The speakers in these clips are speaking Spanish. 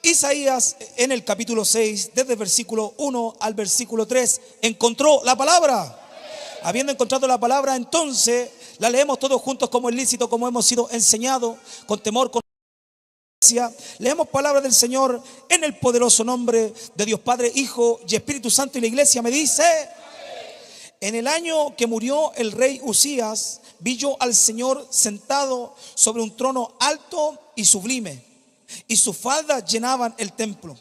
Isaías en el capítulo 6, desde el versículo 1 al versículo 3, encontró la palabra. Habiendo encontrado la palabra, entonces la leemos todos juntos como es lícito, como hemos sido enseñados, con temor, con reverencia. Leemos palabra del Señor en el poderoso nombre de Dios Padre, Hijo y Espíritu Santo. Y la iglesia me dice: en el año que murió el rey Usías, vi yo al Señor sentado sobre un trono alto y sublime, y sus faldas llenaban el templo.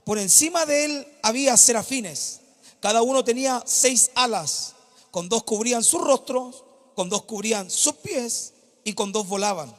Por encima de él había serafines, cada uno tenía 6 alas, con 2 cubrían sus rostros, con 2 cubrían sus pies, y con 2 volaban.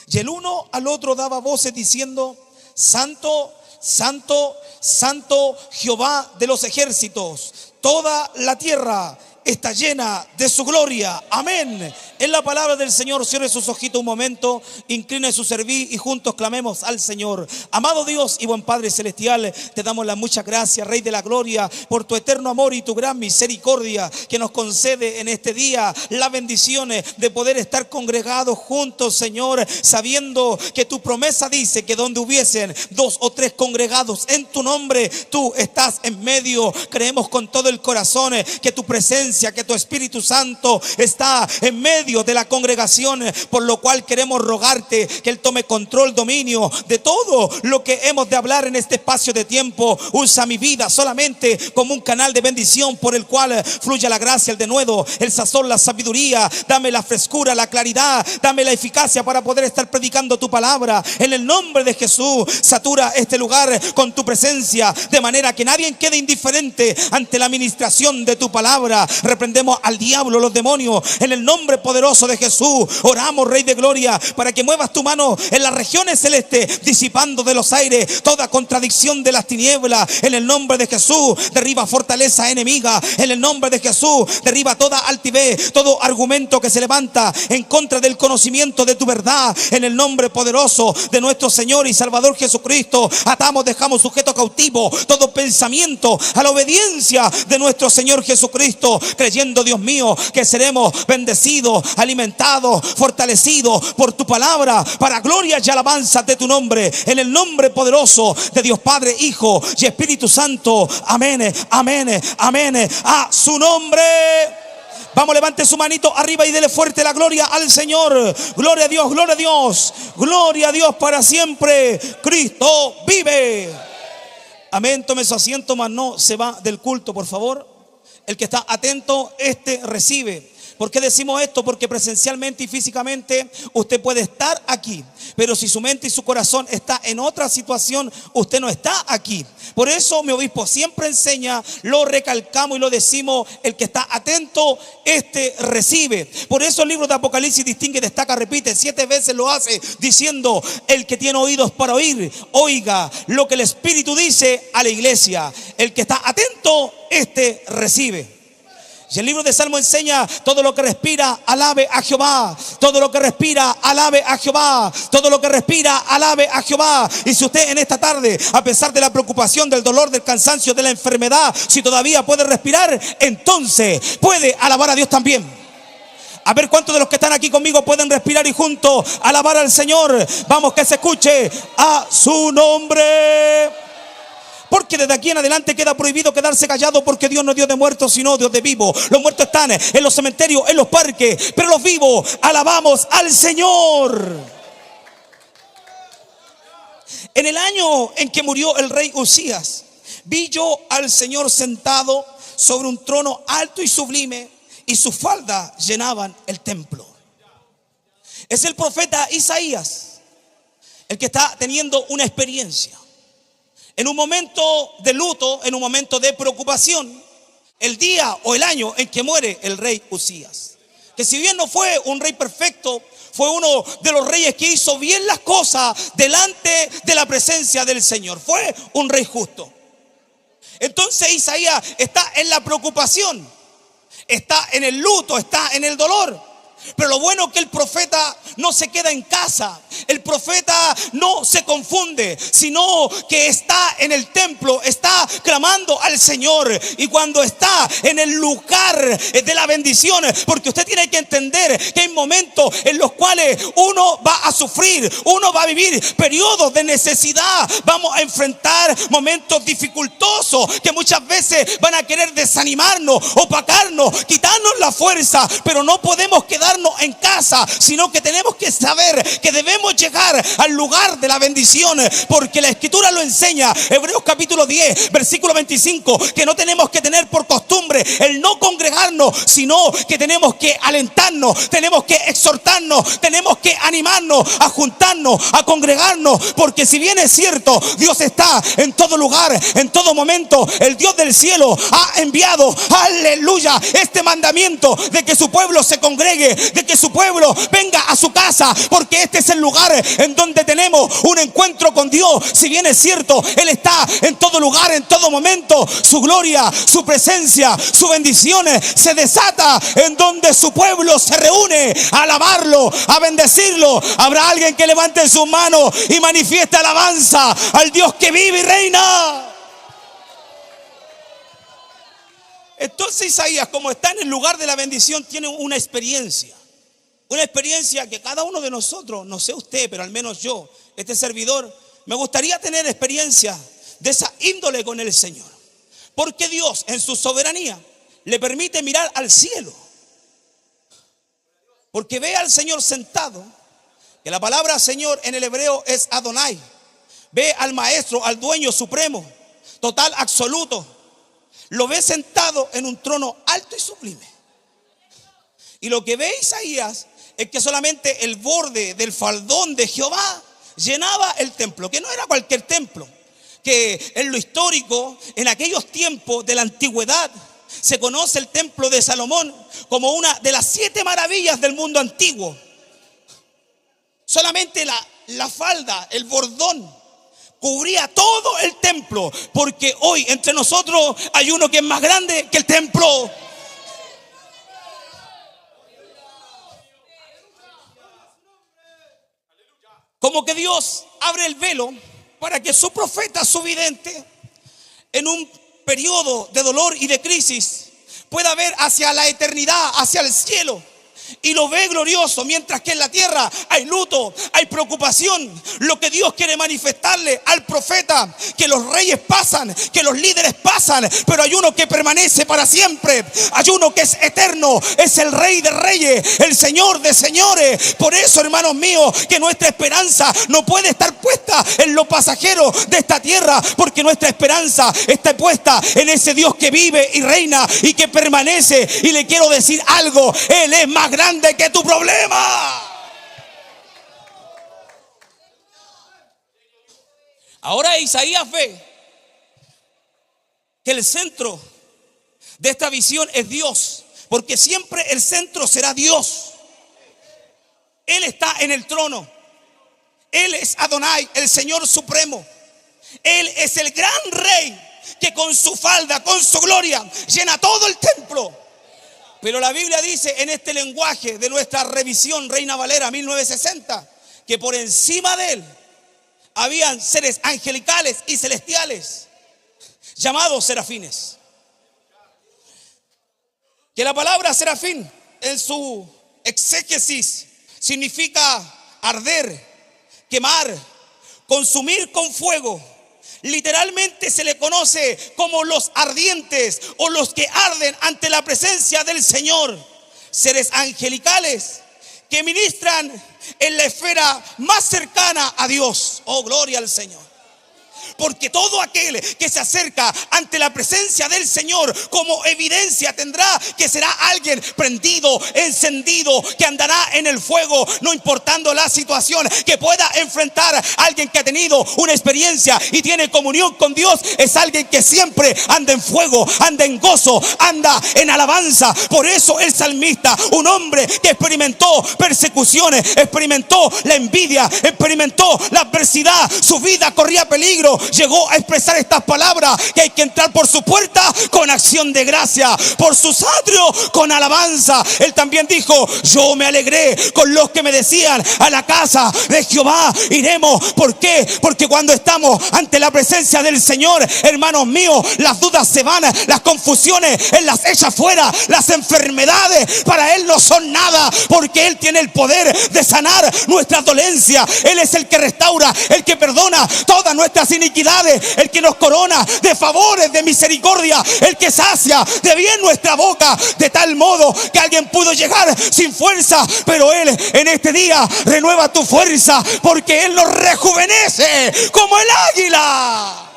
Y el uno al otro daba voces diciendo: Santo, Santo, Santo, Jehová de los ejércitos, toda la tierra está llena de su gloria. Amén. Es la palabra del Señor. Cierre sus ojitos un momento, incline su cerviz y juntos clamemos al Señor. Amado Dios y buen Padre celestial, te damos las muchas gracias, Rey de la gloria, por tu eterno amor y tu gran misericordia que nos concede en este día las bendiciones de poder estar congregados juntos, Señor, sabiendo que tu promesa dice que donde hubiesen 2 o 3 congregados en tu nombre, tú estás en medio. Creemos con todo el corazón que tu presencia, que tu Espíritu Santo está en medio de la congregación, por lo cual queremos rogarte que Él tome control, dominio de todo lo que hemos de hablar en este espacio de tiempo. Usa mi vida solamente como un canal de bendición por el cual fluya la gracia, el denuedo, el sazón, la sabiduría. Dame la frescura, la claridad, dame la eficacia para poder estar predicando tu palabra. En el nombre de Jesús, satura este lugar con tu presencia, de manera que nadie quede indiferente ante la administración de tu palabra. Reprendemos al diablo, los demonios, en el nombre poderoso de Jesús. Oramos, Rey de gloria, para que muevas tu mano en las regiones celestes, disipando de los aires toda contradicción de las tinieblas. En el nombre de Jesús, derriba fortaleza enemiga. En el nombre de Jesús, derriba toda altivez, todo argumento que se levanta en contra del conocimiento de tu verdad. En el nombre poderoso de nuestro Señor y Salvador Jesucristo, atamos, dejamos sujeto cautivo todo pensamiento a la obediencia de nuestro Señor Jesucristo, creyendo, Dios mío, que seremos bendecidos, alimentados, fortalecidos por tu palabra, para gloria y alabanza de tu nombre. En el nombre poderoso de Dios Padre, Hijo y Espíritu Santo. Amén, amén, amén. A su nombre. Vamos, levante su manito arriba y dele fuerte la gloria al Señor. Gloria a Dios, gloria a Dios, gloria a Dios para siempre. Cristo vive. Amén. Tome su asiento, mas no se va del culto, por favor. El que está atento, recibe. ¿Por qué decimos esto? Porque presencialmente y físicamente usted puede estar aquí, pero si su mente y su corazón está en otra situación, usted no está aquí. Por eso mi obispo siempre enseña, lo recalcamos y lo decimos: el que está atento, recibe. Por eso el libro de Apocalipsis distingue, destaca, repite, 7 veces lo hace, diciendo: el que tiene oídos para oír, oiga lo que el Espíritu dice a la iglesia. El que está atento, recibe. Y el libro de Salmo enseña: todo lo que respira, alabe a Jehová. Todo lo que respira, alabe a Jehová. Todo lo que respira, alabe a Jehová. Y si usted en esta tarde, a pesar de la preocupación, del dolor, del cansancio, de la enfermedad, si todavía puede respirar, entonces puede alabar a Dios también. A ver cuántos de los que están aquí conmigo pueden respirar y juntos alabar al Señor. Vamos, que se escuche a su nombre. Porque desde aquí en adelante queda prohibido quedarse callado, porque Dios no es Dios de muertos, sino Dios de vivos. Los muertos están en los cementerios, en los parques, pero los vivos alabamos al Señor. En el año en que murió el rey Usías, vi yo al Señor sentado sobre un trono alto y sublime, y sus faldas llenaban el templo. Es el profeta Isaías el que está teniendo una experiencia. En un momento de luto, en un momento de preocupación, el día o el año en que muere el rey Usías, que si bien no fue un rey perfecto, fue uno de los reyes que hizo bien las cosas delante de la presencia del Señor. Fue un rey justo. Entonces Isaías está en la preocupación, está en el luto, está en el dolor. Pero lo bueno es que el profeta no se queda en casa. El profeta no se confunde, sino que está en el templo, está clamando al Señor. Y cuando está en el lugar de la bendición, porque usted tiene que entender que hay momentos en los cuales uno va a sufrir, uno va a vivir periodos de necesidad, vamos a enfrentar momentos dificultosos que muchas veces van a querer desanimarnos, opacarnos, quitarnos la fuerza. Pero no podemos quedarnos en casa, sino que tenemos que saber que debemos llegar al lugar de la bendición, porque la Escritura lo enseña. Hebreos capítulo 10 versículo 25, que no tenemos que tener por costumbre el no congregarnos, sino que tenemos que alentarnos, tenemos que exhortarnos, tenemos que animarnos a juntarnos, a congregarnos, porque si bien es cierto, Dios está en todo lugar, en todo momento. El Dios del cielo ha enviado, aleluya, este mandamiento de que su pueblo se congregue, de que su pueblo venga a su casa, porque este es el lugar en donde tenemos un encuentro con Dios. Si bien es cierto, Él está en todo lugar, en todo momento, su gloria, su presencia, su bendición se desata en donde su pueblo se reúne a alabarlo, a bendecirlo. Habrá alguien que levante sus manos y manifieste alabanza al Dios que vive y reina. Entonces Isaías, como está en el lugar de la bendición, tiene una experiencia que cada uno de nosotros, no sé usted, pero al menos yo, este servidor, me gustaría tener experiencia de esa índole con el Señor. Porque Dios en su soberanía le permite mirar al cielo, porque ve al Señor sentado, que la palabra Señor en el hebreo es Adonai. Ve al maestro, al dueño supremo, total, absoluto. Lo ve sentado en un trono alto y sublime. Y lo que ve Isaías es que solamente el borde del faldón de Jehová llenaba el templo, que no era cualquier templo, que en lo histórico, en aquellos tiempos de la antigüedad, se conoce el templo de Salomón como una de las 7 maravillas del mundo antiguo. Solamente la falda, el bordón, cubría todo el templo, porque hoy entre nosotros hay uno que es más grande que el templo. Como que Dios abre el velo para que su profeta, su vidente, en un periodo de dolor y de crisis, pueda ver hacia la eternidad, hacia el cielo. Y lo ve glorioso, mientras que en la tierra hay luto, hay preocupación. Lo que Dios quiere manifestarle al profeta, que los reyes pasan, que los líderes pasan, pero hay uno que permanece para siempre. Hay uno que es eterno, es el Rey de reyes, el Señor de señores. Por eso, hermanos míos, que nuestra esperanza no puede estar puesta en lo pasajero de esta tierra, porque nuestra esperanza está puesta en ese Dios que vive y reina y que permanece. Y le quiero decir algo: Él es más grande que tu problema. Ahora Isaías ve que el centro de esta visión es Dios, porque siempre el centro será Dios. Él está en el trono. Él es Adonai, el Señor supremo. Él es el gran rey que con su falda, con su gloria, llena todo el templo. Pero la Biblia dice en este lenguaje de nuestra revisión Reina Valera 1960, que por encima de él habían seres angelicales y celestiales llamados serafines. Que la palabra serafín en su exégesis significa arder, quemar, consumir con fuego. Literalmente se le conoce como los ardientes o los que arden ante la presencia del Señor. Seres angelicales que ministran en la esfera más cercana a Dios. Oh, gloria al Señor. Porque todo aquel que se acerca ante la presencia del Señor como evidencia tendrá que será alguien prendido, encendido, que andará en el fuego, no importando la situación que pueda enfrentar. Alguien que ha tenido una experiencia y tiene comunión con Dios es alguien que siempre anda en fuego, anda en gozo, anda en alabanza. Por eso el salmista, un hombre que experimentó persecuciones, experimentó la envidia, experimentó la adversidad, su vida corría peligro, llegó a expresar estas palabras, que hay que entrar por su puerta con acción de gracia, por sus atrios con alabanza. Él también dijo: yo me alegré con los que me decían, a la casa de Jehová iremos. ¿Por qué? Porque cuando estamos ante la presencia del Señor, hermanos míos, las dudas se van, las confusiones Él las echa fuera, las enfermedades para Él no son nada, porque Él tiene el poder de sanar nuestras dolencias. Él es el que restaura, el que perdona todas nuestras iniquidades, el que nos corona de favores, de misericordia, el que sacia de bien nuestra boca, de tal modo que alguien pudo llegar sin fuerza, pero Él en este día renueva tu fuerza, porque Él nos rejuvenece como el águila.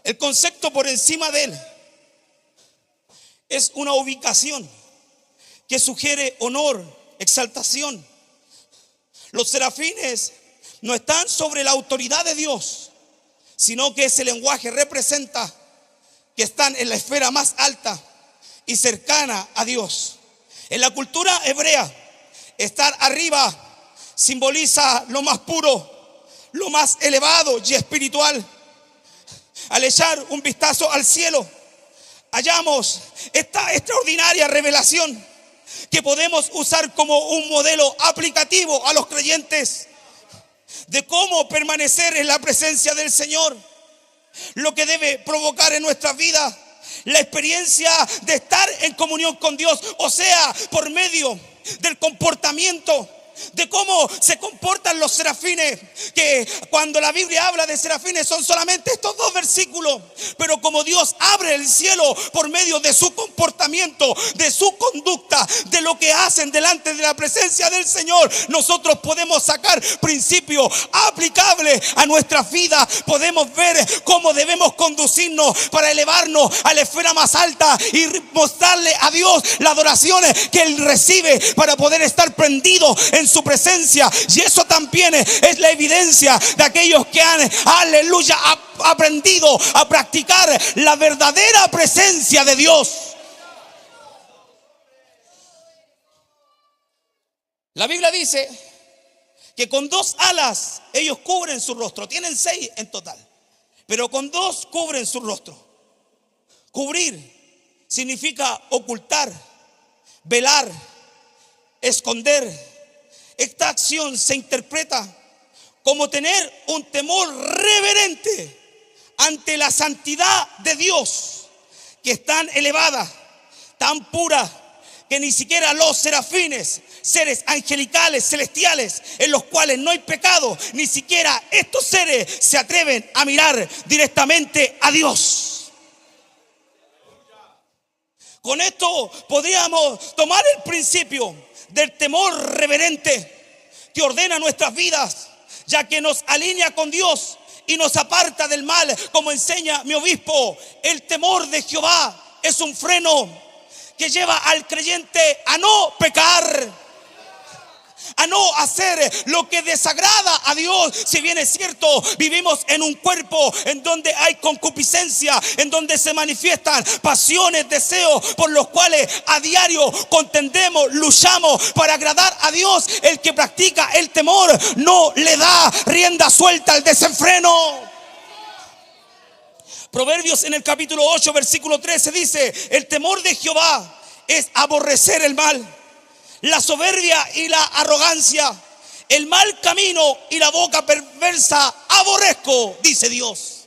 El concepto por encima de Él es una ubicación que sugiere honor, exaltación. Los serafines no están sobre la autoridad de Dios, sino que ese lenguaje representa que están en la esfera más alta y cercana a Dios. En la cultura hebrea, estar arriba simboliza lo más puro, lo más elevado y espiritual. Al echar un vistazo al cielo, hallamos esta extraordinaria revelación que podemos usar como un modelo aplicativo a los creyentes de cómo permanecer en la presencia del Señor, lo que debe provocar en nuestras vidas la experiencia de estar en comunión con Dios, o sea, por medio del comportamiento, de cómo se comportan los serafines, que cuando la Biblia habla de serafines son solamente estos 2 versículos, pero como Dios abre el cielo por medio de su comportamiento, de su conducta, de lo que hacen delante de la presencia del Señor, nosotros podemos sacar principios aplicables a nuestra vida. Podemos ver cómo debemos conducirnos para elevarnos a la esfera más alta y mostrarle a Dios la adoración que Él recibe, para poder estar prendido en su presencia. Y eso también es la evidencia de aquellos que han, aleluya, aprendido a practicar la verdadera presencia de Dios. La Biblia dice que con 2 alas ellos cubren su rostro. Tienen 6 en total, pero con 2 cubren su rostro. Cubrir significa ocultar, velar, esconder. Esta acción se interpreta como tener un temor reverente ante la santidad de Dios, que es tan elevada, tan pura, que ni siquiera los serafines, seres angelicales, celestiales, en los cuales no hay pecado, ni siquiera estos seres se atreven a mirar directamente a Dios. Con esto podríamos tomar el principio del temor reverente que ordena nuestras vidas, ya que nos alinea con Dios y nos aparta del mal. Como enseña mi obispo, el temor de Jehová es un freno que lleva al creyente a no pecar, a no hacer lo que desagrada a Dios. Si bien es cierto, vivimos en un cuerpo en donde hay concupiscencia, en donde se manifiestan pasiones, deseos, por los cuales a diario contendemos, luchamos para agradar a Dios. El que practica el temor no le da rienda suelta al desenfreno. Proverbios en el capítulo 8, versículo 13 dice: el temor de Jehová es aborrecer el mal, la soberbia y la arrogancia, el mal camino y la boca perversa aborrezco, dice Dios.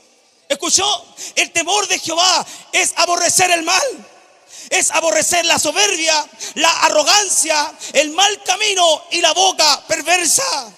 ¿Escuchó? El temor de Jehová es aborrecer el mal, es aborrecer la soberbia, la arrogancia, el mal camino y la boca perversa.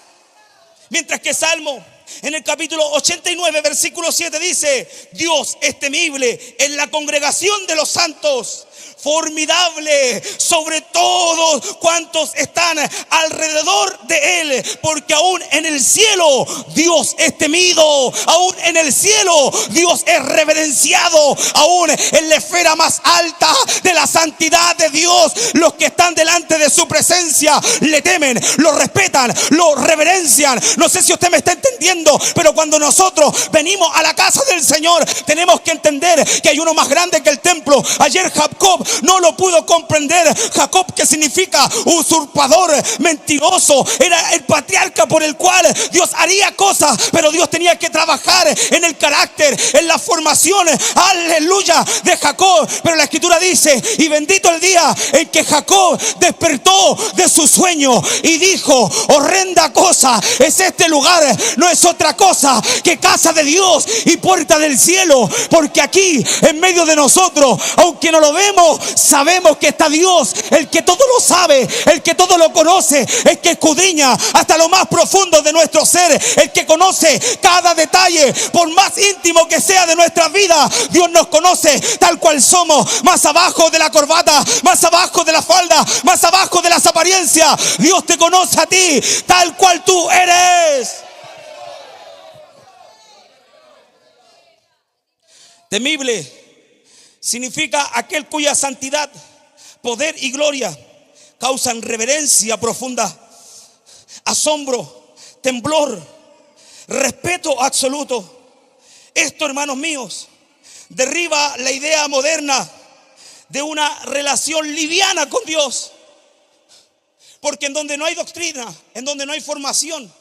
Mientras que Salmo en el capítulo 89, versículo 7 dice: Dios es temible en la congregación de los santos, formidable sobre todos cuantos están alrededor de Él, porque aún en el cielo Dios es temido, aún en el cielo Dios es reverenciado, aún en la esfera más alta de la santidad de Dios, los que están delante de su presencia le temen, lo respetan, lo reverencian. No sé si usted me está entendiendo, pero cuando nosotros venimos a la casa del Señor tenemos que entender que hay uno más grande que el templo. Ayer Jacob Jacob no lo pudo comprender. Jacob, que significa usurpador, mentiroso, era el patriarca por el cual Dios haría cosas, pero Dios tenía que trabajar en el carácter, en la formación, aleluya, de Jacob. Pero la escritura dice: y bendito el día en que Jacob despertó de su sueño y dijo: horrenda cosa es este lugar, no es otra cosa que casa de Dios y puerta del cielo, porque aquí en medio de nosotros, aunque no lo vemos, sabemos que está Dios, el que todo lo sabe, el que todo lo conoce, el que escudriña hasta lo más profundo de nuestro ser, el que conoce cada detalle, por más íntimo que sea de nuestra vida. Dios nos conoce tal cual somos, más abajo de la corbata, más abajo de la falda, más abajo de las apariencias. Dios te conoce a ti tal cual tú eres. Temible significa aquel cuya santidad, poder y gloria causan reverencia profunda, asombro, temblor, respeto absoluto. Esto, hermanos míos, derriba la idea moderna de una relación liviana con Dios. Porque en donde no hay doctrina, en donde no hay formación,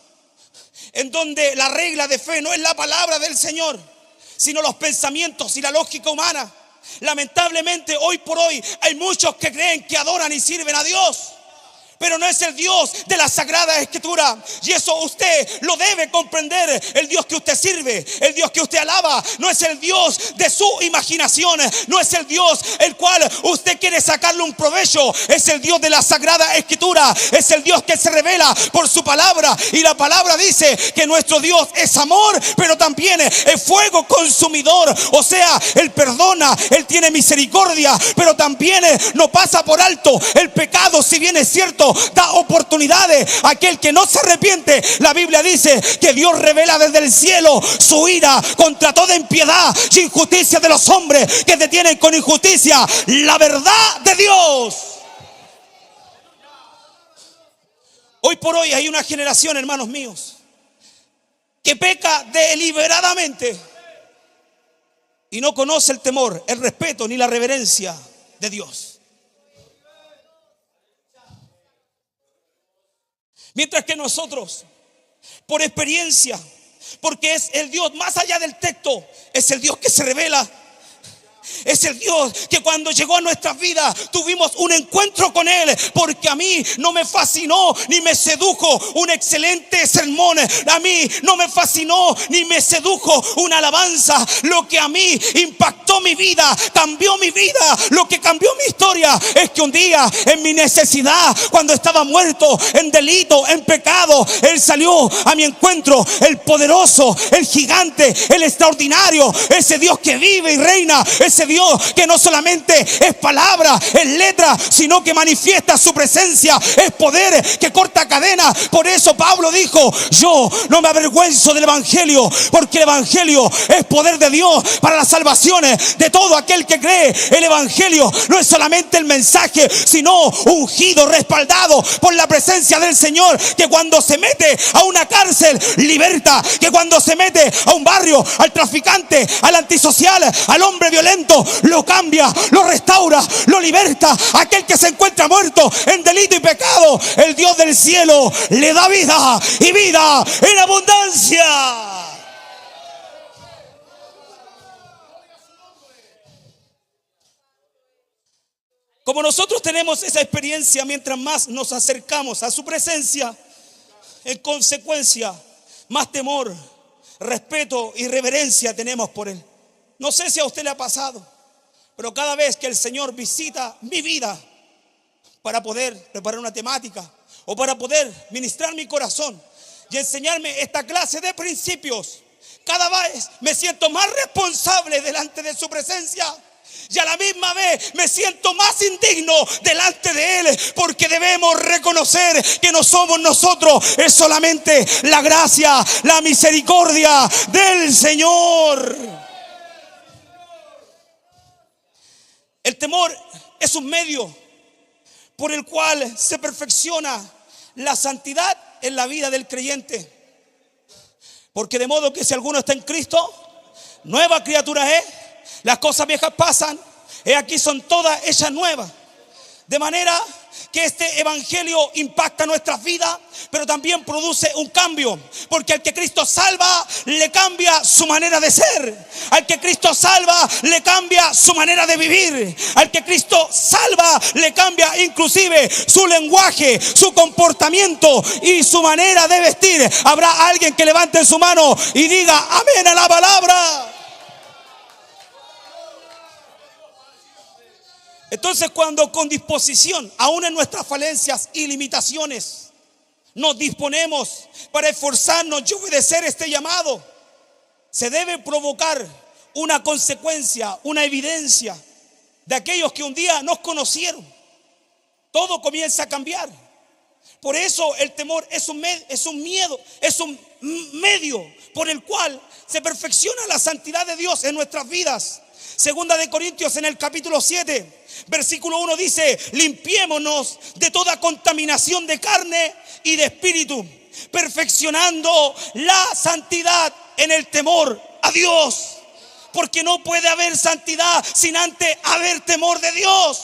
en donde la regla de fe no es la palabra del Señor, sino los pensamientos y la lógica humana, lamentablemente hoy por hoy hay muchos que creen que adoran y sirven a Dios, pero no es el Dios de la Sagrada Escritura. Y eso usted lo debe comprender. El Dios que usted sirve, el Dios que usted alaba, no es el Dios de su imaginación, no es el Dios el cual usted quiere sacarle un provecho. Es el Dios de la Sagrada Escritura. Es el Dios que se revela por su palabra. Y la palabra dice que nuestro Dios es amor, pero también es fuego consumidor. O sea, Él perdona, Él tiene misericordia, pero también no pasa por alto el pecado. Si bien es cierto, da oportunidades a aquel que no se arrepiente. La Biblia dice que Dios revela desde el cielo su ira contra toda impiedad y injusticia de los hombres que detienen con injusticia la verdad de Dios. Hoy por hoy hay una generación, hermanos míos, que peca deliberadamente y no conoce el temor, el respeto ni la reverencia de Dios. Mientras que nosotros, por experiencia, porque es el Dios más allá del texto, es el Dios que se revela. Es el Dios que cuando llegó a nuestras vidas tuvimos un encuentro con Él, porque a mí no me fascinó ni me sedujo un excelente sermón, a mí no me fascinó ni me sedujo una alabanza. Lo que a mí impactó mi vida, cambió mi vida, lo que cambió mi historia es que un día en mi necesidad, cuando estaba muerto en delito, en pecado, Él salió a mi encuentro, el poderoso, el gigante, el extraordinario, ese Dios que vive y reina, ese Dios que no solamente es palabra, es letra, sino que manifiesta su presencia, es poder que corta cadenas. Por eso Pablo dijo: yo no me avergüenzo del evangelio, porque el evangelio es poder de Dios para las salvaciones de todo aquel que cree. El evangelio no es solamente el mensaje, sino ungido, respaldado por la presencia del Señor, que cuando se mete a una cárcel liberta, que cuando se mete a un barrio, al traficante, al antisocial, al hombre violento, lo cambia, lo restaura, lo liberta. Aquel que se encuentra muerto en delito y pecado, el Dios del cielo le da vida y vida en abundancia. Como nosotros tenemos esa experiencia, mientras más nos acercamos a su presencia, en consecuencia, más temor, respeto y reverencia tenemos por Él. No sé si a usted le ha pasado, pero cada vez que el Señor visita mi vida para poder preparar una temática o para poder ministrar mi corazón y enseñarme esta clase de principios, cada vez me siento más responsable delante de su presencia. Y a la misma vez me siento más indigno delante de Él, porque debemos reconocer que no somos nosotros, es solamente la gracia, la misericordia del Señor. El temor es un medio por el cual se perfecciona la santidad en la vida del creyente. Porque de modo que si alguno está en Cristo, nueva criatura es. Las cosas viejas pasan, He aquí son todas hechas nuevas. De manera que este evangelio impacta nuestras vidas, pero también produce un cambio. Porque al que Cristo salva, le cambia su manera de ser. Al que Cristo salva, le cambia su manera de vivir. Al que Cristo salva, le cambia inclusive su lenguaje, su comportamiento y su manera de vestir. Habrá alguien que levante su mano y diga amén a la palabra. Entonces, cuando con disposición, aún en nuestras falencias y limitaciones, nos disponemos para esforzarnos y obedecer este llamado, se debe provocar una consecuencia, una evidencia de aquellos que un día nos conocieron. Todo comienza a cambiar. Por eso el temor es un miedo, es un medio por el cual se perfecciona la santidad de Dios en nuestras vidas. Segunda de Corintios en el capítulo 7, versículo 1 dice: limpiémonos de toda contaminación de carne y de espíritu, perfeccionando la santidad en el temor a Dios. Porque no puede haber santidad sin antes haber temor de Dios.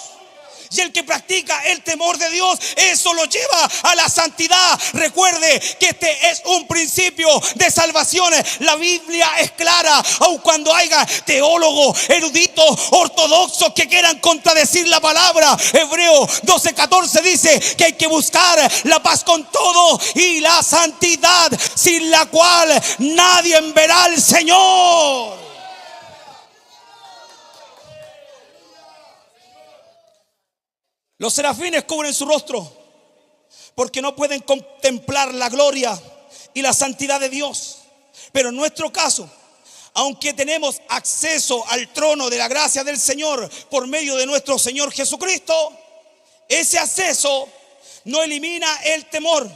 Y el que practica el temor de Dios, eso lo lleva a la santidad. Recuerde que este es un principio de salvación. La Biblia es clara, aun cuando haya teólogos, eruditos, ortodoxos que quieran contradecir la palabra. Hebreos 12:14 dice que hay que buscar la paz con todo y la santidad, sin la cual nadie verá al Señor. Los serafines cubren su rostro porque no pueden contemplar la gloria y la santidad de Dios. Pero en nuestro caso, aunque tenemos acceso al trono de la gracia del Señor por medio de nuestro Señor Jesucristo, ese acceso no elimina el temor,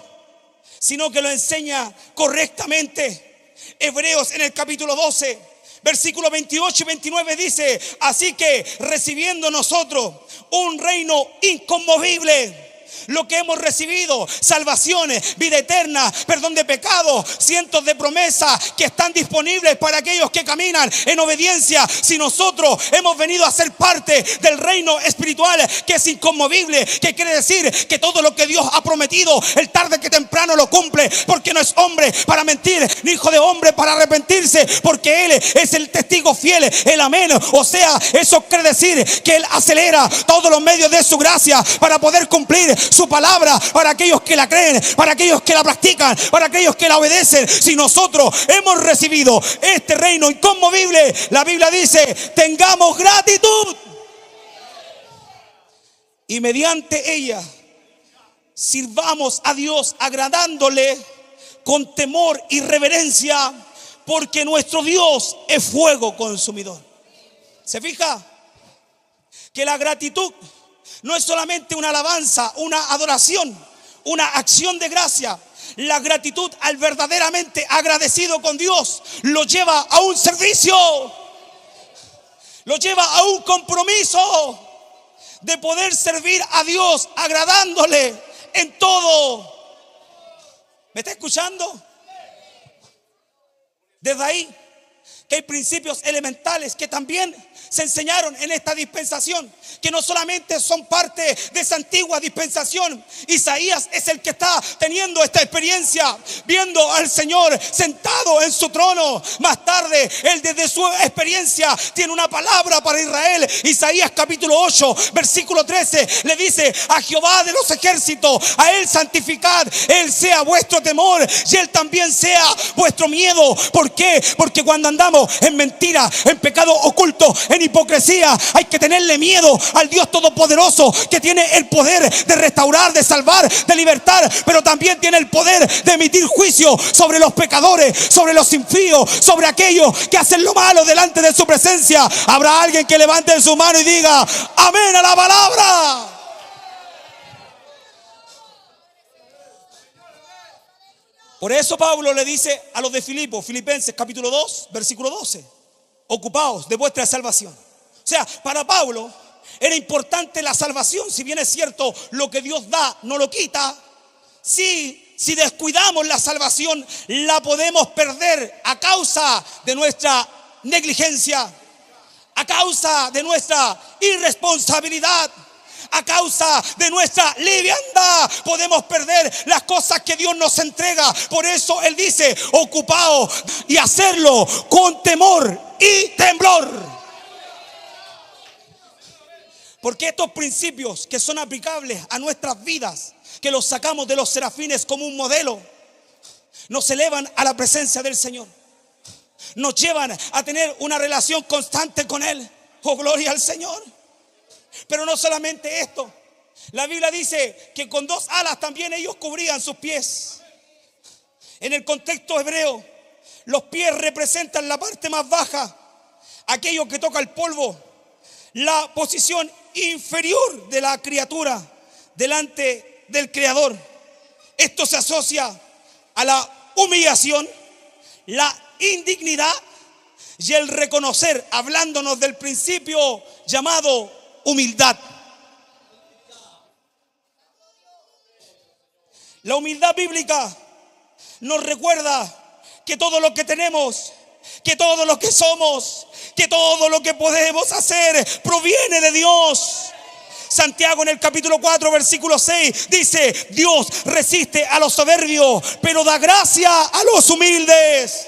sino que lo enseña correctamente. Hebreos en el capítulo 12, versículos 28 y 29 dice: así que recibiendo nosotros un reino inconmovible, lo que hemos recibido, salvaciones, vida eterna, perdón de pecados, cientos de promesas que están disponibles para aquellos que caminan en obediencia. Si nosotros hemos venido a ser parte del reino espiritual que es inconmovible, que quiere decir que todo lo que Dios ha prometido, el tarde que temprano lo cumple, porque no es hombre para mentir, ni hijo de hombre para arrepentirse, porque Él es el testigo fiel, el amén. O sea, eso quiere decir que Él acelera todos los medios de su gracia para poder cumplir su palabra para aquellos que la creen, para aquellos que la practican, para aquellos que la obedecen. Si nosotros hemos recibido este reino inconmovible, la Biblia dice: tengamos gratitud y mediante ella sirvamos a Dios agradándole con temor y reverencia, porque nuestro Dios es fuego consumidor. ¿Se fija? Que la gratitud no es solamente una alabanza, una adoración, una acción de gracia. La gratitud al verdaderamente agradecido con Dios lo lleva a un servicio, lo lleva a un compromiso de poder servir a Dios agradándole en todo. ¿Me está escuchando? Desde ahí que hay principios elementales que también se enseñaron en esta dispensación, que no solamente son parte de esa antigua dispensación. Isaías es el que está teniendo esta experiencia, viendo al Señor sentado en su trono. Más tarde, él desde su experiencia tiene una palabra para Israel. Isaías capítulo 8, versículo 13, le dice: a Jehová de los ejércitos, a Él santificad, Él sea vuestro temor y Él también sea vuestro miedo. ¿Por qué? Porque cuando andamos en mentira, en pecado oculto, en hipocresía, hay que tenerle miedo al Dios todopoderoso, que tiene el poder de restaurar, de salvar, de libertar, pero también tiene el poder de emitir juicio sobre los pecadores, sobre los impíos, sobre aquellos que hacen lo malo delante de su presencia. Habrá alguien que levante su mano y diga amén a la palabra. Por eso Pablo le dice a los de Filipenses capítulo 2, versículo 12: ocupaos de vuestra salvación. O sea, para Pablo era importante la salvación. Si bien es cierto, lo que Dios da no lo quita. Si descuidamos la salvación, la podemos perder a causa de nuestra negligencia, A causa de nuestra irresponsabilidad, a causa de nuestra liviandad, podemos perder las cosas que Dios nos entrega. Por eso Él dice, ocupaos y hacerlo con temor y temblor. Porque estos principios que son aplicables a nuestras vidas, que los sacamos de los serafines como un modelo, nos elevan a la presencia del Señor. Nos llevan a tener una relación constante con Él. Oh, gloria al Señor. Pero no solamente esto. La Biblia dice que con 2 alas también ellos cubrían sus pies. En el contexto hebreo, los pies representan la parte más baja, aquello que toca el polvo, la posición inferior de la criatura delante del Creador. Esto se asocia a la humillación, la indignidad y el reconocer, hablándonos del principio llamado humildad. La humildad bíblica nos recuerda que todo lo que tenemos, que todo lo que somos, que todo lo que podemos hacer proviene de Dios. Santiago en el capítulo 4 versículo 6 dice: Dios resiste a los soberbios, pero da gracia a los humildes.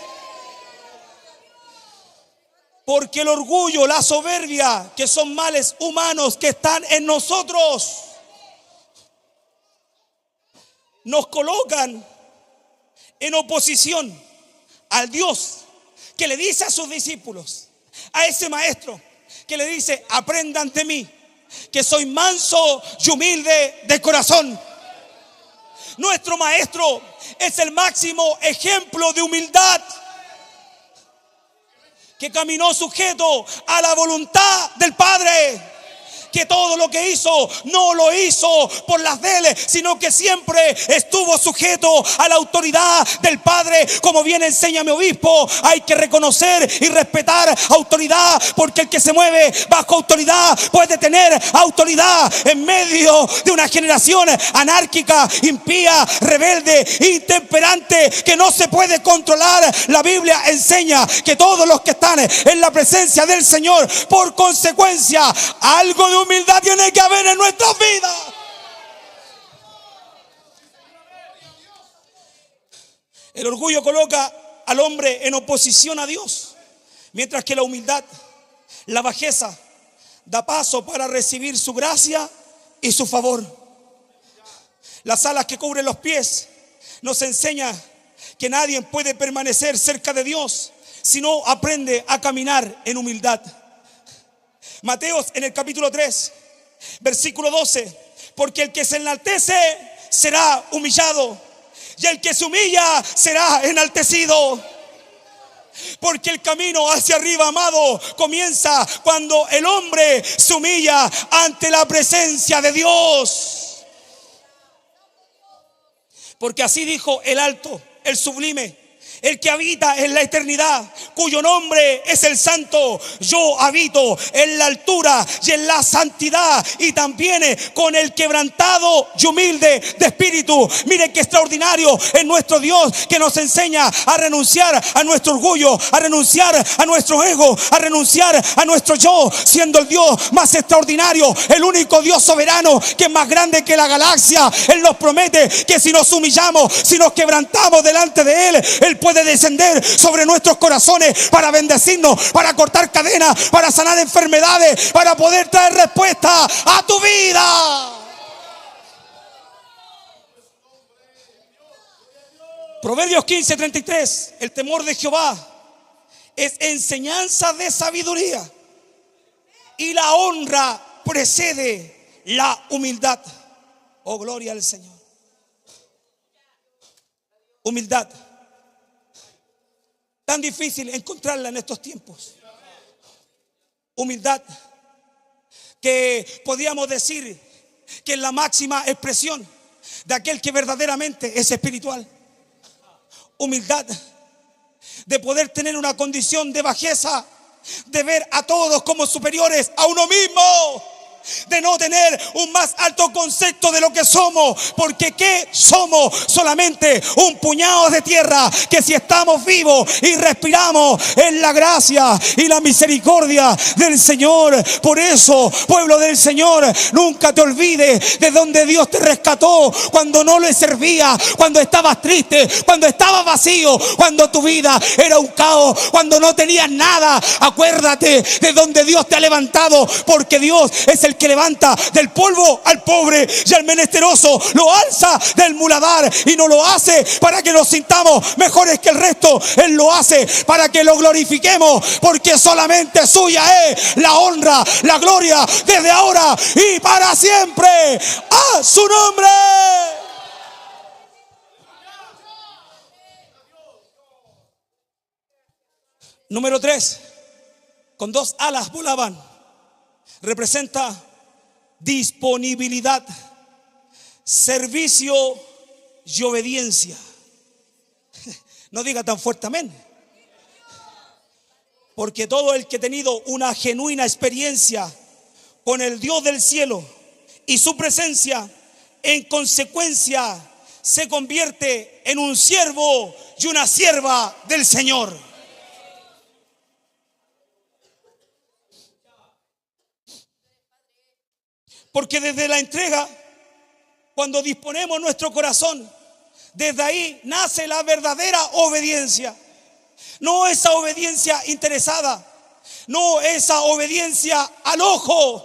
Porque el orgullo, la soberbia, que son males humanos que están en nosotros, nos colocan en oposición al Dios que le dice a sus discípulos, a ese maestro que le dice: aprendan de mí, que soy manso y humilde de corazón. Nuestro maestro es el máximo ejemplo de humildad, que caminó sujeto a la voluntad del Padre, que todo lo que hizo no lo hizo por las de él, sino que siempre estuvo sujeto a la autoridad del Padre. Como bien enseña mi obispo, hay que reconocer y respetar autoridad, porque el que se mueve bajo autoridad puede tener autoridad en medio de una generación anárquica, impía, rebelde, intemperante, que no se puede controlar. La Biblia enseña que todos los que están en la presencia del Señor, por consecuencia, algo de humildad tiene que haber en nuestras vidas. El orgullo coloca al hombre en oposición a Dios, mientras que la humildad, la bajeza, da paso para recibir su gracia y su favor. Las alas que cubren los pies nos enseña que nadie puede permanecer cerca de Dios si no aprende a caminar en humildad. Mateos en el capítulo 3, versículo 12: porque el que se enaltece será humillado, y el que se humilla será enaltecido. Porque el camino hacia arriba, amado, comienza cuando el hombre se humilla ante la presencia de Dios. Porque así dijo el alto, el sublime, el que habita en la eternidad, cuyo nombre es el Santo: yo habito en la altura y en la santidad, y también con el quebrantado y humilde de espíritu. Miren qué extraordinario es nuestro Dios, que nos enseña a renunciar a nuestro orgullo, a renunciar a nuestro ego, a renunciar a nuestro yo, siendo el Dios más extraordinario, el único Dios soberano, que es más grande que la galaxia. Él nos promete que si nos humillamos, si nos quebrantamos delante de Él puede descender sobre nuestros corazones para bendecirnos, para cortar cadenas, para sanar enfermedades, para poder traer respuesta a tu vida. Proverbios 15:33: el temor de Jehová es enseñanza de sabiduría, y la honra precede la humildad. Oh, gloria al Señor. Humildad, tan difícil encontrarla en estos tiempos. Humildad, que podríamos decir que es la máxima expresión de aquel que verdaderamente es espiritual. Humildad, de poder tener una condición de bajeza, de ver a todos como superiores a uno mismo. de no tener un más alto concepto de lo que somos, porque ¿qué somos? Solamente un puñado de tierra, que si estamos vivos y respiramos es la gracia y la misericordia del Señor. Por eso, pueblo del Señor, nunca te olvides de donde Dios te rescató, cuando no le servía, cuando estabas triste, cuando estabas vacío, cuando tu vida era un caos, cuando no tenías nada. Acuérdate de donde Dios te ha levantado, porque Dios es el que levanta del polvo al pobre y al menesteroso lo alza del muladar, y no lo hace para que nos sintamos mejores que el resto. Él lo hace para que lo glorifiquemos, porque solamente suya es la honra, la gloria, desde ahora y para siempre. ¡A su nombre! Número 3, con 2 alas volaban. Representa disponibilidad, servicio y obediencia. No diga tan fuerte amén. Porque todo el que ha tenido una genuina experiencia con el Dios del cielo y su presencia, en consecuencia se convierte en un siervo y una sierva del Señor. Porque desde la entrega, cuando disponemos nuestro corazón, desde ahí nace la verdadera obediencia. No esa obediencia interesada, no esa obediencia al ojo,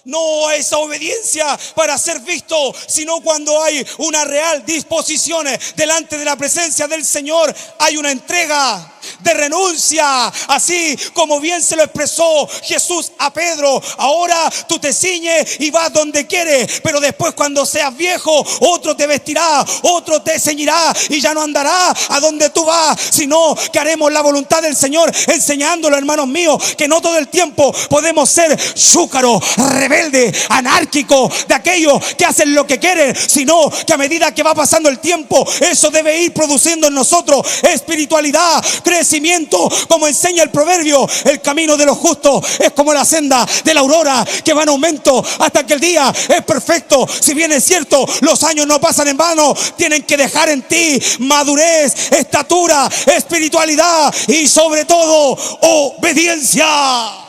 no esa obediencia para ser visto, sino cuando hay una real disposición delante de la presencia del Señor, hay una entrega de renuncia, así como bien se lo expresó Jesús a Pedro. Ahora tú te ciñes y vas donde quieres, pero después, cuando seas viejo, otro te vestirá, otro te ceñirá, y ya no andará a donde tú vas, sino que haremos la voluntad del Señor, enseñándolo, hermanos míos, que no todo el tiempo podemos ser chúcaros, rebeldes, anárquicos, de aquellos que hacen lo que quieren, sino que a medida que va pasando el tiempo, eso debe ir produciendo en nosotros espiritualidad, crecimiento. Como enseña el proverbio, el camino de los justos es como la senda de la aurora, que va en aumento hasta que el día es perfecto. Si bien es cierto, los años no pasan en vano, tienen que dejar en ti madurez, estatura, espiritualidad y sobre todo obediencia.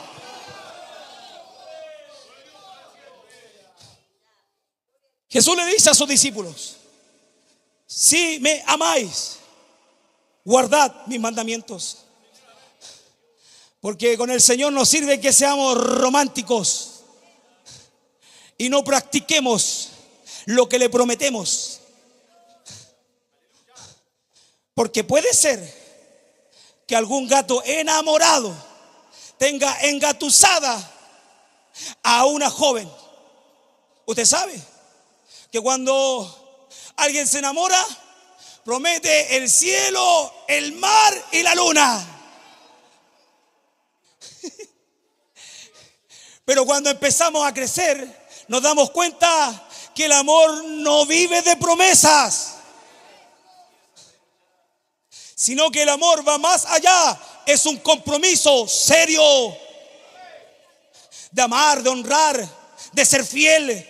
Jesús le dice a sus discípulos: si me amáis, guardad mis mandamientos. Porque con el Señor nos sirve que seamos románticos y no practiquemos lo que le prometemos. Porque puede ser que algún gato enamorado tenga engatusada a una joven. Usted sabe que cuando alguien se enamora, promete el cielo, el mar y la luna. Pero cuando empezamos a crecer, nos damos cuenta que el amor no vive de promesas, sino que el amor va más allá. Es un compromiso serio de amar, de honrar, de ser fiel.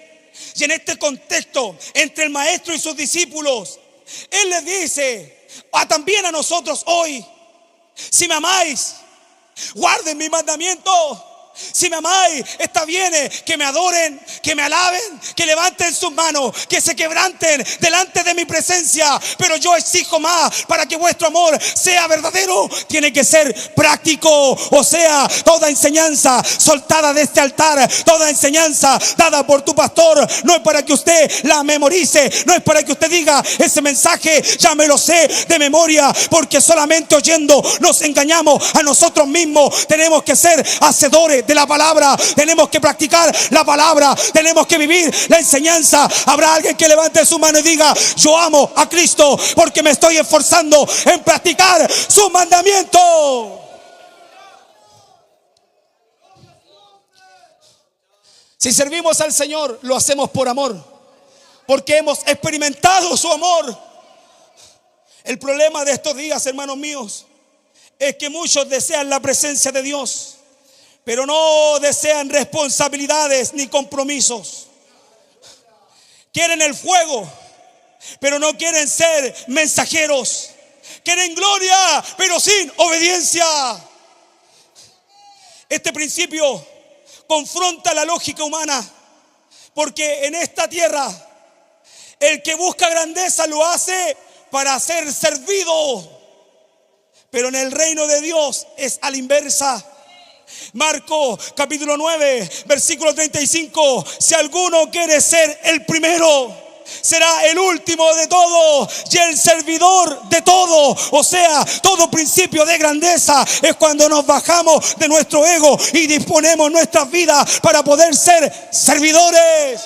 Y en este contexto, entre el maestro y sus discípulos, Él les dice también a nosotros hoy: si me amáis, guarden mi mandamiento. Si me amáis, está bien que me adoren, que me alaben, que levanten sus manos, que se quebranten delante de mi presencia. Pero yo exijo más: para que vuestro amor sea verdadero, tiene que ser práctico. O sea, toda enseñanza soltada de este altar, toda enseñanza dada por tu pastor, no es para que usted la memorice, no es para que usted diga: ese mensaje ya me lo sé de memoria, porque solamente oyendo nos engañamos a nosotros mismos. Tenemos que ser hacedores de la palabra, tenemos que practicar la palabra, tenemos que vivir la enseñanza. Habrá alguien que levante su mano y diga: yo amo a Cristo porque me estoy esforzando en practicar sus mandamientos. Si servimos al Señor, lo hacemos por amor, porque hemos experimentado su amor. El problema de estos días, hermanos míos, es que muchos desean la presencia de Dios, pero no desean responsabilidades ni compromisos. Quieren el fuego, pero no quieren ser mensajeros. Quieren gloria, pero sin obediencia. Este principio confronta la lógica humana, porque en esta tierra el que busca grandeza lo hace para ser servido, pero en el reino de Dios es a la inversa. Marcos capítulo 9 versículo 35: si alguno quiere ser el primero, será el último de todo y el servidor de todo. O sea, todo principio de grandeza es cuando nos bajamos de nuestro ego y disponemos nuestras vidas para poder ser servidores.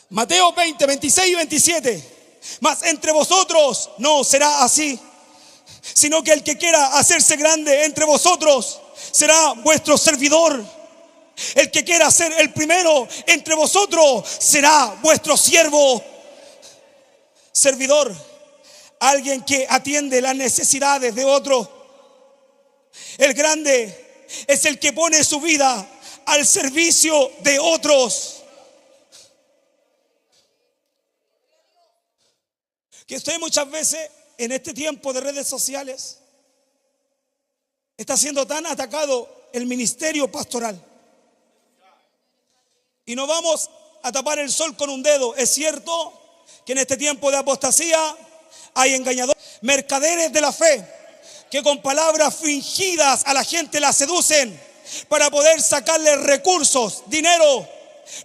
Mateo 20, 26 y 27: mas entre vosotros no será así, sino que el que quiera hacerse grande entre vosotros será vuestro servidor. El que quiera ser el primero entre vosotros será vuestro siervo. Servidor, alguien que atiende las necesidades de otro. El grande es el que pone su vida al servicio de otros. Que usted muchas veces en este tiempo de redes sociales está siendo tan atacado el ministerio pastoral. Y no vamos a tapar el sol con un dedo. Es cierto que en este tiempo de apostasía hay engañadores, mercaderes de la fe, que con palabras fingidas a la gente la seducen para poder sacarle recursos, dinero.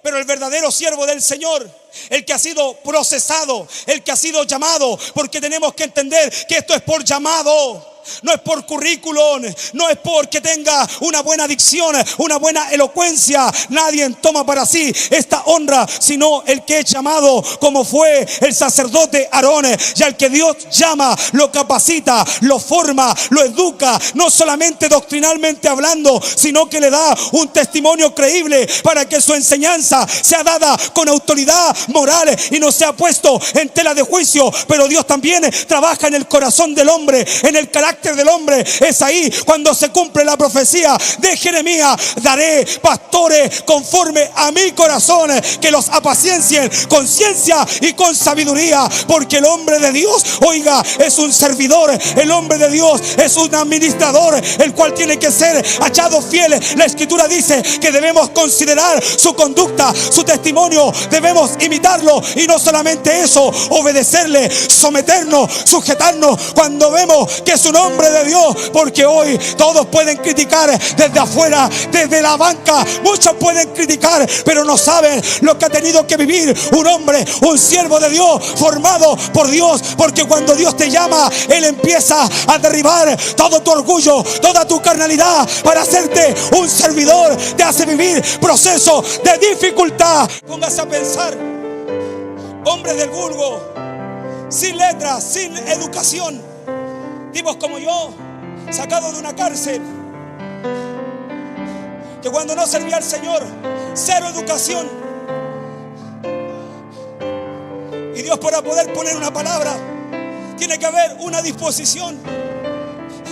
Pero el verdadero siervo del Señor, el que ha sido procesado, el que ha sido llamado, porque tenemos que entender que esto es por llamado. No es por currículum, no es porque tenga una buena dicción, una buena elocuencia. Nadie toma para sí esta honra, sino el que es llamado, como fue el sacerdote Aarón. Y al que Dios llama, lo capacita, lo forma, lo educa, no solamente doctrinalmente hablando, sino que le da un testimonio creíble para que su enseñanza sea dada con autoridad moral y no sea puesto en tela de juicio. Pero Dios también trabaja en el corazón del hombre, en el carácter del hombre. Es ahí cuando se cumple la profecía de Jeremías: daré pastores conforme a mi corazón, que los apaciencien con ciencia y con sabiduría. Porque el hombre de Dios, oiga, es un servidor. El hombre de Dios es un administrador, el cual tiene que ser hallado fiel. La escritura dice que debemos considerar su conducta, su testimonio, debemos imitarlo. Y no solamente eso, obedecerle, someternos, sujetarnos cuando vemos que su nombre de Dios. Porque hoy todos pueden criticar desde afuera, desde la banca. Muchos pueden criticar, pero no saben lo que ha tenido que vivir un hombre, un siervo de Dios, formado por Dios. Porque cuando Dios te llama, Él empieza a derribar todo tu orgullo, toda tu carnalidad, para hacerte un servidor. Te hace vivir procesos de dificultad. Póngase a pensar: hombres del vulgo, sin letras, sin educación, tipos como yo, sacados de una cárcel, que cuando no servía al Señor, cero educación. Y Dios, para poder poner una palabra, tiene que haber una disposición,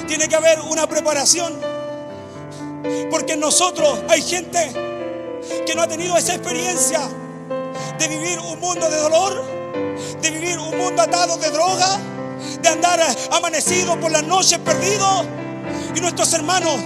tiene que haber una preparación. Porque en nosotros hay gente que no ha tenido esa experiencia de vivir un mundo de dolor, de vivir un mundo atado de droga, de andar amanecido por las noches perdido. Y nuestros hermanos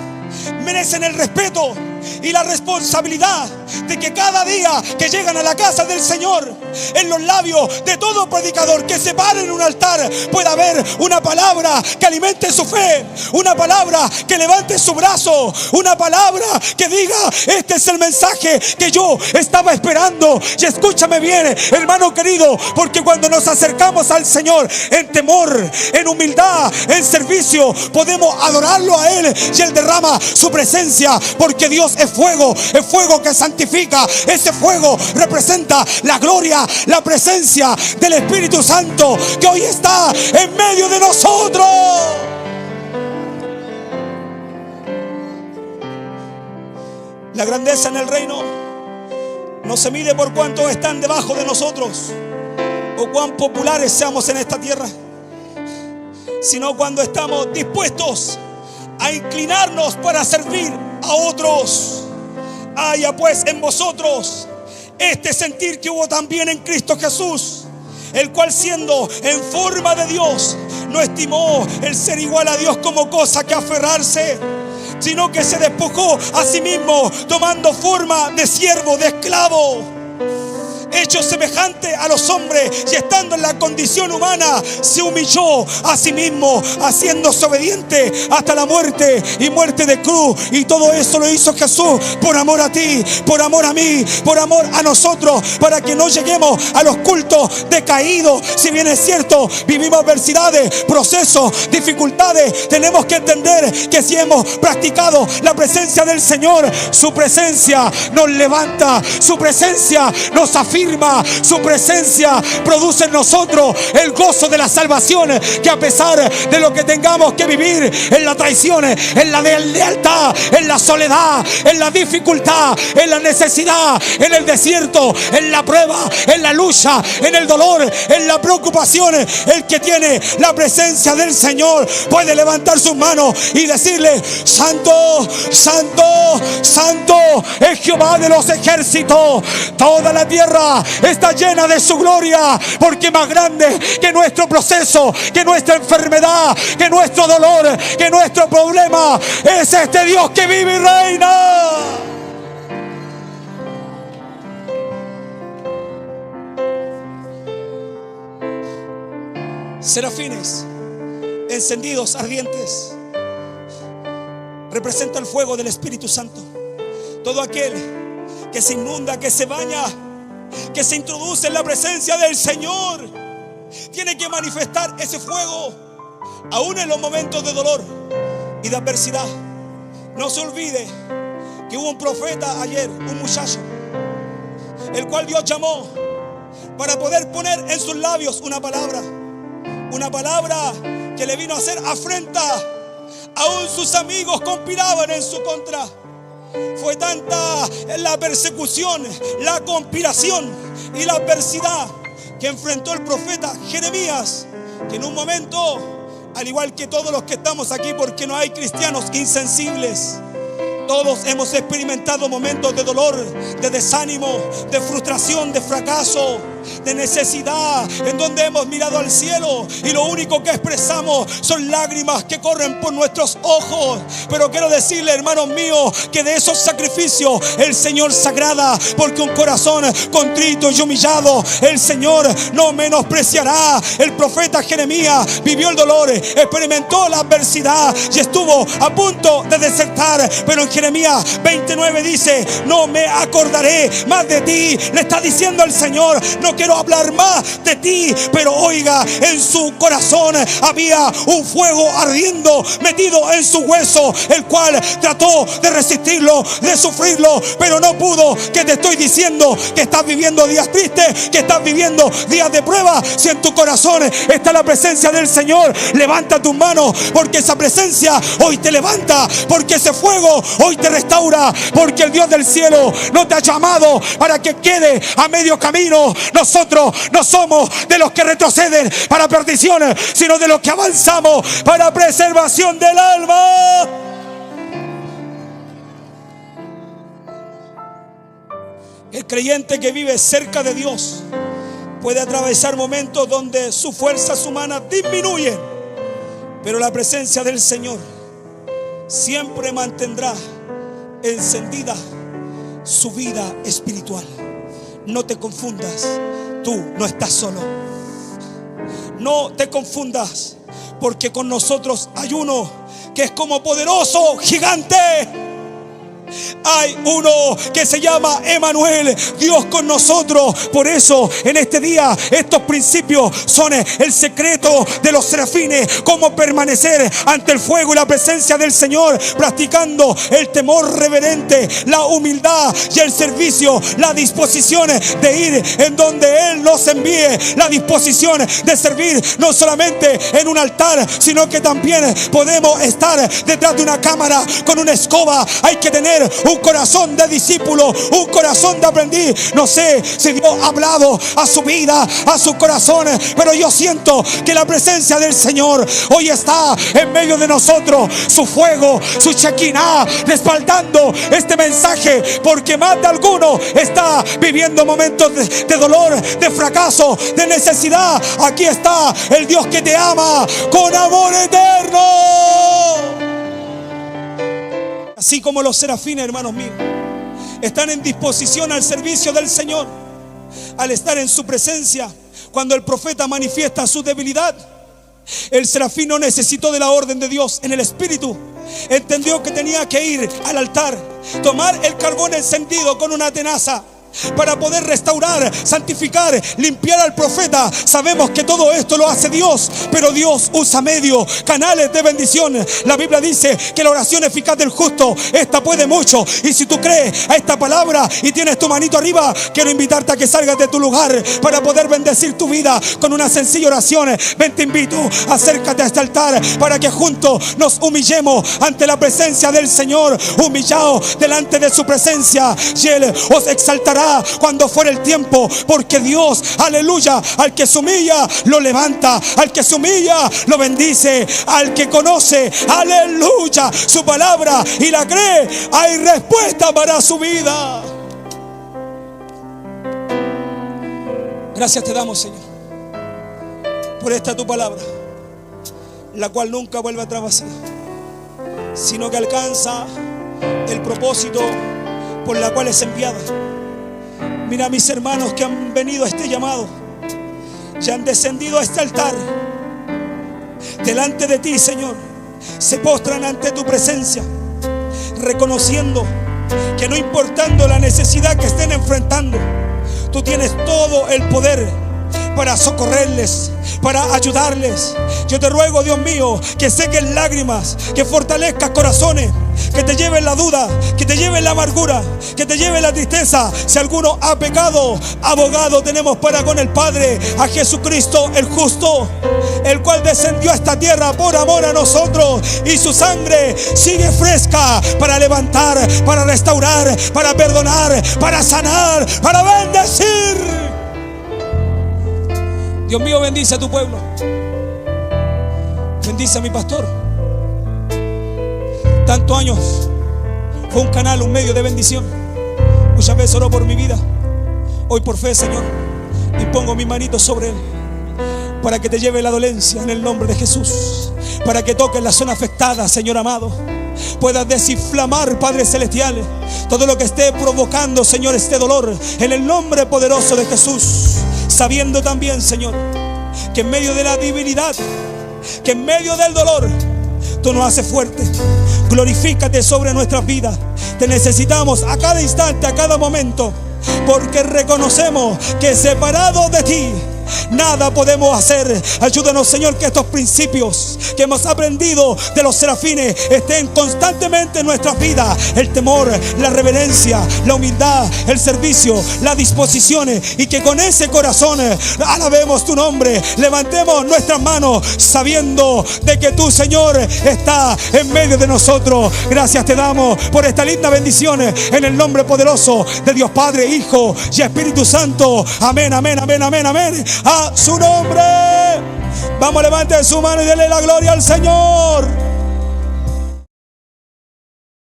merecen el respeto y la responsabilidad de que cada día que llegan a la casa del Señor, en los labios de todo predicador que se pare en un altar, pueda haber una palabra que alimente su fe, una palabra que levante su brazo, una palabra que diga: este es el mensaje que yo estaba esperando. Y escúchame bien, hermano querido, porque cuando nos acercamos al Señor en temor, en humildad, en servicio, podemos adorarlo a Él y Él derrama su presencia. Porque Dios es fuego que santifica. Ese fuego representa la gloria, la presencia del Espíritu Santo, que hoy está en medio de nosotros. La grandeza en el reino no se mide por cuántos están debajo de nosotros o cuán populares seamos en esta tierra, sino cuando estamos dispuestos a inclinarnos para servir a otros. Haya pues en vosotros este sentir que hubo también en Cristo Jesús, el cual siendo en forma de Dios, no estimó el ser igual a Dios como cosa que aferrarse, sino que se despojó a sí mismo, tomando forma de siervo, de esclavo, hecho semejante a los hombres, y estando en la condición humana, se humilló a sí mismo, haciéndose obediente hasta la muerte y muerte de cruz. Y todo eso lo hizo Jesús por amor a ti, por amor a mí, por amor a nosotros, para que no lleguemos a los cultos decaídos. Si bien es cierto, vivimos adversidades, procesos, dificultades, tenemos que entender que si hemos practicado la presencia del Señor, su presencia nos levanta, su presencia nos afirma, su presencia produce en nosotros el gozo de la salvación, que a pesar de lo que tengamos que vivir en la traición, en la deslealtad, en la soledad, en la dificultad, en la necesidad, en el desierto, en la prueba, en la lucha, en el dolor, en la preocupación, el que tiene la presencia del Señor puede levantar sus manos y decirle: Santo, Santo, Santo es Jehová de los ejércitos. Toda la tierra está llena de su gloria, porque más grande que nuestro proceso, que nuestra enfermedad, que nuestro dolor, que nuestro problema, es este Dios que vive y reina. Serafines encendidos, ardientes, representa el fuego del Espíritu Santo. Todo aquel que se inunda, que se baña, que se introduce en la presencia del Señor, tiene que manifestar ese fuego aún en los momentos de dolor y de adversidad. No se olvide que hubo un profeta ayer, un muchacho, el cual Dios llamó para poder poner en sus labios una palabra que le vino a hacer afrenta. Aún sus amigos conspiraban en su contra. Fue tanta la persecución, la conspiración y la adversidad que enfrentó el profeta Jeremías, que en un momento, al igual que todos los que estamos aquí, porque no hay cristianos insensibles, todos hemos experimentado momentos de dolor, de desánimo, de frustración, de fracaso, de necesidad, en donde hemos mirado al cielo y lo único que expresamos son lágrimas que corren por nuestros ojos. Pero quiero decirle, hermanos míos, que de esos sacrificios el Señor se agrada, porque un corazón contrito y humillado el Señor no menospreciará. El profeta Jeremías vivió el dolor, experimentó la adversidad y estuvo a punto de desertar, pero en Jeremías 29 dice: no me acordaré más de ti. Le está diciendo al Señor: no quiero hablar más de ti. Pero oiga, en su corazón había un fuego ardiendo metido en su hueso, el cual trató de resistirlo, de sufrirlo, pero no pudo. Que te estoy diciendo que estás viviendo días tristes, que estás viviendo días de prueba. Si en tu corazón está la presencia del Señor, levanta tus manos, porque esa presencia hoy te levanta, porque ese fuego hoy te restaura, porque el Dios del cielo no te ha llamado para que quede a medio camino. Nosotros no somos de los que retroceden para perdición, sino de los que avanzamos para preservación del alma. El creyente que vive cerca de Dios puede atravesar momentos donde sus fuerzas humanas disminuyen, pero la presencia del Señor siempre mantendrá encendida su vida espiritual. No te confundas, tú no estás solo. No te confundas, porque con nosotros hay uno que es como poderoso gigante. Hay uno que se llama Emmanuel, Dios con nosotros. Por eso en este día estos principios son el secreto de los serafines: cómo permanecer ante el fuego y la presencia del Señor, practicando el temor reverente, la humildad y el servicio, la disposición de ir en donde Él nos envíe, la disposición de servir no solamente en un altar, sino que también podemos estar detrás de una cámara con una escoba. Hay que tener tener un corazón de discípulo, un corazón de aprendiz. No sé si Dios ha hablado a su vida, a su corazón, pero yo siento que la presencia del Señor hoy está en medio de nosotros. Su fuego, su Shekinah respaldando este mensaje, porque más de alguno está viviendo momentos de dolor, de fracaso, de necesidad. Aquí está el Dios que te ama con amor eterno. Así como los serafines, hermanos míos, están en disposición al servicio del Señor, al estar en su presencia. Cuando el profeta manifiesta su debilidad, el serafín no necesitó de la orden de Dios en el espíritu. Entendió que tenía que ir al altar, tomar el carbón encendido con una tenaza para poder restaurar, santificar, limpiar al profeta. Sabemos que todo esto lo hace Dios, pero Dios usa medios, canales de bendición. La Biblia dice que la oración eficaz del justo, esta puede mucho. Y si tú crees a esta palabra y tienes tu manito arriba, quiero invitarte a que salgas de tu lugar para poder bendecir tu vida con una sencilla oración. Ven, te invito, acércate a este altar para que juntos nos humillemos ante la presencia del Señor, humillados delante de su presencia, y Él os exaltará cuando fuera el tiempo, porque Dios, aleluya, al que se humilla lo levanta, al que se humilla lo bendice, al que conoce, aleluya, su palabra y la cree, hay respuesta para su vida. Gracias te damos, Señor, por esta tu palabra, la cual nunca vuelve atrás vacía, sino que alcanza el propósito por la cual es enviada. Mira a mis hermanos que han venido a este llamado, ya han descendido a este altar delante de ti, Señor. Se postran ante tu presencia, reconociendo que no importando la necesidad que estén enfrentando, tú tienes todo el poder para socorrerles, para ayudarles. Yo te ruego, Dios mío, que seques lágrimas, que fortalezcas corazones, que te lleven la duda, que te lleven la amargura, que te lleven la tristeza. Si alguno ha pecado, abogado tenemos para con el Padre, a Jesucristo el justo, el cual descendió a esta tierra por amor a nosotros, y su sangre sigue fresca para levantar, para restaurar, para perdonar, para sanar, para bendecir. Dios mío, bendice a tu pueblo, bendice a mi pastor. Tantos años fue un canal, un medio de bendición. Muchas veces oró por mi vida. Hoy por fe, Señor, impongo mi manito sobre él, para que te lleve la dolencia en el nombre de Jesús, para que toques la zona afectada, Señor amado. Puedas desinflamar, Padre celestial, todo lo que esté provocando, Señor, este dolor, en el nombre poderoso de Jesús. Sabiendo también, Señor, que en medio de la debilidad, que en medio del dolor, tú nos haces fuerte. Glorifícate sobre nuestras vidas. Te necesitamos a cada instante, a cada momento, porque reconocemos que separados de ti nada podemos hacer. Ayúdanos, Señor, que estos principios que hemos aprendido de los serafines estén constantemente en nuestras vidas. El temor, la reverencia, la humildad, el servicio, las disposiciones, y que con ese corazón alabemos tu nombre, levantemos nuestras manos sabiendo de que tú, Señor, estás en medio de nosotros. Gracias te damos por esta linda bendición en el nombre poderoso de Dios Padre, Hijo y Espíritu Santo. Amén, amén, amén, amén, amén. A su nombre. Vamos, levanten su mano y denle la gloria al Señor.